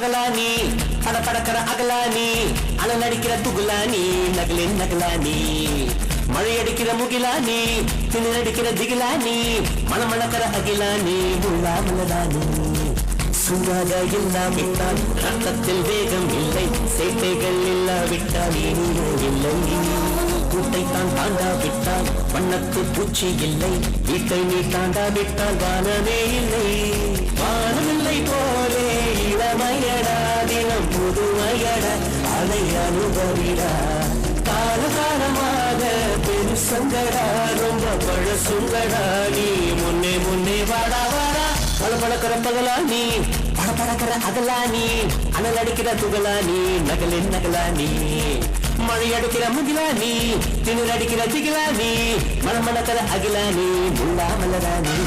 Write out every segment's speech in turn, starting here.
பகலானி பட படக்கிற அகலானி அனல் அடிக்கிற துகுலானி நகலின் நகலானி மழை அடிக்கிற முகிலானி திணல் அடிக்கிற திகிலானி மணமணக்கிற அகிலானி முள்ளாமலதானி சூடாக இல்லாவிட்டால் ரத்தத்தில் வேகம் இல்லை சேட்டைகள் இல்லாவிட்டால் இனியோ இல்லை கூட்டைத்தான் தாண்டாவிட்டால் வண்ணத்து பூச்சி இல்லை வீட்டை நீ தாண்டாவிட்டால் வானமே இல்லை வானமில்லை போலே இளமையடா தினம் புதுமையடா அதை அனுபவிடா காலகாலமாக பெருசங்கடா ரொம்ப பழசுங்கடா நீ முன்னே முன்னே வாடா வாடா பளபளக்கிற பகலானி படபடக்கிற அகலானி அனல் அடிக்கிற துகலானி நகலின் நகலானி மழை அடிக்கிற முகிலானி திணல் அடிக்கிற திகிலானி மணமணக்கிற அகிலானி முள்ளாமலரானி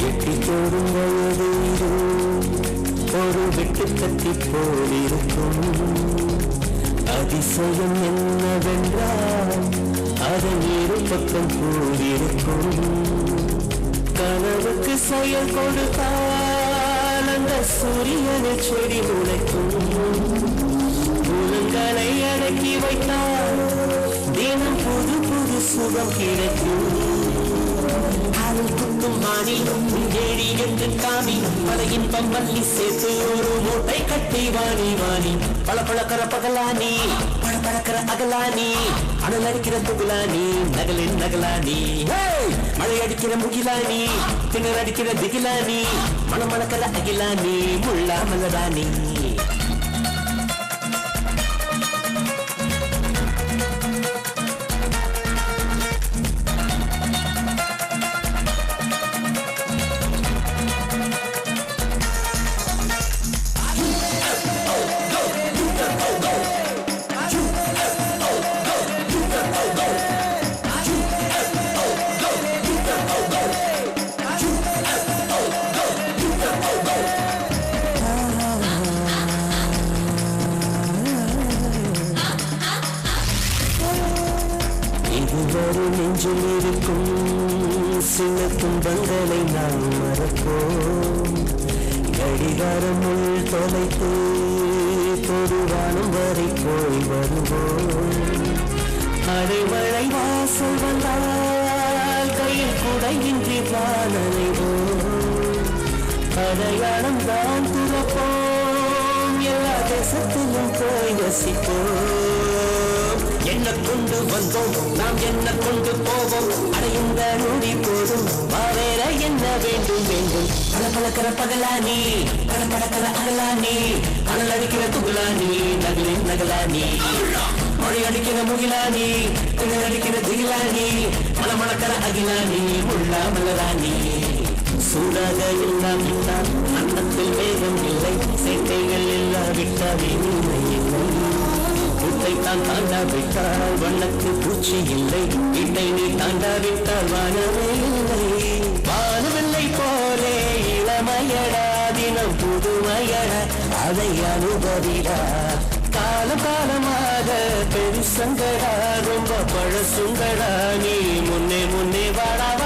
எட்டித்தோடும் வயது ஒரு வெட்டு கத்தி போலிருக்கும் அதிசயம் என்னவென்றால் அதன் இரு பக்கம் போலிருக்கும் கனவுக்கு செயல் கொடுத்தால் அந்த சூரியனை செடி முளைக்கும் புலங்களை அடக்கி வைத்தால் தினம் புது புது சுகம் கிடைக்கும் குத்தும் மானிலும் ஏடி என்று காமி பல இன்பம் மல்லி சேர்த்து ஒரு மூட்டை கட்டி வாணி வாணி பளபளக்கிற பகலானி படபடக்கிற அகலானி அனல் அடிக்கிற துகுலானி நகலின் நகலானி மழை அடிக்கிற முகிலானி திணற அடிக்கிற திகிலானி மணமணக்கிற அகிலானி முள்ளாமலரானி இதுவரை நெஞ்சில் இருக்கும் சில துன்பங்களை நாம் மறப்போம் கடிகாரம் உள் தொலைத்து பொதுவானம் வரை போய் வருவோம் அடைமழை வாசல் வந்தால் கையில் குடையின்றி வானலைவோம் அடையாளம் தான் துறப்போம் எல்லா தேசத்திலும் போய் வசிப்போம் என்ன கொண்டு வந்தோம் நாம் என்ன கொண்டு போவோம் அடையுந்த நொடி போதும் வேற என்ன வேண்டும் வேண்டும் பளபளக்கிற பகலானி படபடக்கிற அகலானி அனல் அடிக்கிற துகுலானி நகலின் நகலானி மழை அடிக்கிற முகிலானி திணல் அடிக்கிற திகிலானி மணமணக்கிற அகிலானி முள்ளாமலரானி சூடாக இல்லாவிட்டால் அன்னத்தில் வேகம் இல்லை சேட்டைகள் இல்லாவிட்டால் இனிமை இல்லை கூட்டைத்தான் தாண்டாவிட்டால் வண்ணத்து பூச்சி இல்லை வீட்டை நீ தாண்டாவிட்டால் வானமே இல்லை வானவில்லை போலே இளமையடா தினம் புதுமையடா அதை அனுபவிடா காலம் காலமாக பெருசங்கடா ரொம்ப பழசுங்கடா நீ முன்னே முன்னே வாடா